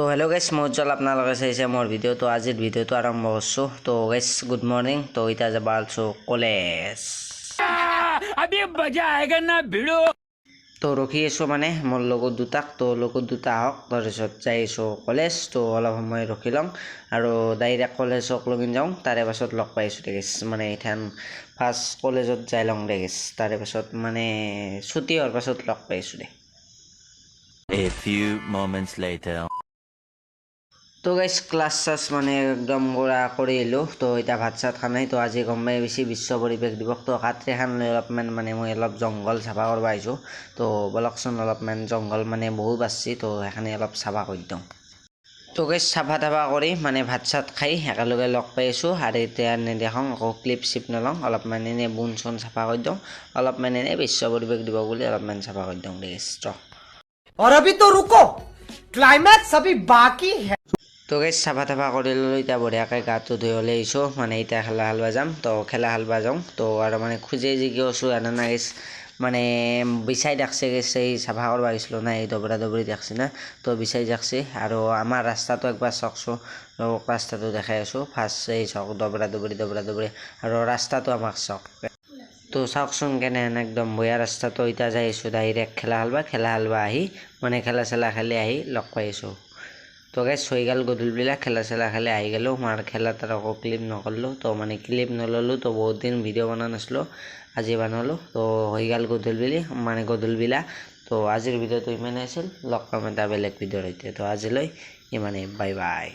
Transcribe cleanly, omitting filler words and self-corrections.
তো হেল্ল' গাইছ মই উজ্জ্বল আপোনালোকে চাইছে মোৰ ভিডিঅ' তো আজিৰ ভিডিঅ'টো আৰম্ভ কৰিছোঁ তো গাইছ গুড মৰ্নিং তো এতিয়া যাব আছোঁ কলেজ তো ৰখি আছোঁ মানে মোৰ লগত দুটাক তো লগত দুটা আহক তাৰপিছত যাই আছোঁ কলেজ তো অলপ সময় ৰখি লওঁ আৰু ডাইৰেক্ট কলেজক লগিন যাওঁ তাৰে পাছত লগ পাইছোঁ দে গাইছ মানে ইথান ফাৰ্ষ্ট কলেজত যাই লওঁ দে গাইছ তাৰে পাছত মানে ছুটি হোৱাৰ পাছত লগ পাইছোঁ দে। A few moments later. তো গাইছ ক্লাছ চাছ মানে একদম কৰি আহিলোঁ তো এতিয়া ভাত চাত খোৱা নাই তো আজি গম পাই বেছি বিশ্ব পৰিৱেশ দিৱস তো কাটৰি খান লৈ অলপমান মানে মই অলপ জংঘল চাফা কৰিব আহিছোঁ তো বলকচোন অলপমান জংঘল মানে বহুত বাচছি তো সেইখিনি অলপ চাফা কৰি দিওঁ। তো গাইছ চাফা তাফা কৰি মানে ভাত চাত খাই একেলগে লগ পাই আছোঁ আৰু এতিয়া নেদেখাওঁ আকৌ ক্লিপ চিপ নলওঁ অলপমান এনেই বুন চুন চাফা কৰি দিওঁ অলপমান এনেই বিশ্ব পৰিৱেশ দিৱস বুলি অলপমান চাফা কৰি দিওঁ গাইছ। और अभी तो रुको क्लाइमैक्स अभी बाकी है। তো গাইছ চাফা তাফা কৰি ল'লোঁ এতিয়া বঢ়িয়াকৈ গাটো ধুই ওলাই আহিছোঁ মানে এতিয়া খেলা খেলবা যাম তো খেলা খেলবা যাওঁ তো আৰু মানে খোজে জিকি আছোঁ আৰু না গাইছ মানে বিচাই ডাকছে গেছে এই চাফা কৰিব আহিছিলোঁ না এই দবৰা দবৰি দেখছি না তো বিচাই যাকছে আৰু আমাৰ ৰাস্তাটো একবাৰ চাওকচোন ৰাস্তাটো দেখাই আছোঁ ফাৰ্ষ্ট এই চাওক দবৰা দবৰি আৰু ৰাস্তাটো আমাক চাওক তো চাওকচোন কেনেহেন একদম বঢ়িয়া ৰাস্তাটো এতিয়া যাই আছোঁ ডাইৰেক্ট খেলা খেলবা আহি মানে খেলা চেলা খেলি আহি লগ পাই আছোঁ। তো গাইছ হৈ গ'ল গধূলিবিলাক খেলা চেলা খেলি আহি গ'লোঁ মাৰ খেলা তাৰ আকৌ ক্লিপ নকৰিলোঁ তো মানে ক্লিপ নল'লোঁ তো বহুত দিন ভিডিঅ' বনোৱা নাছিলোঁ আজি বনালোঁ তো হৈ গ'ল গধূলিবিলাক তো আজিৰ ভিডিঅ'টো ইমানেই আছিল লগ পাম এটা বেলেগ ভিডিঅ'ৰ সৈতে তো আজিলৈ ইমানেই বাই বাই।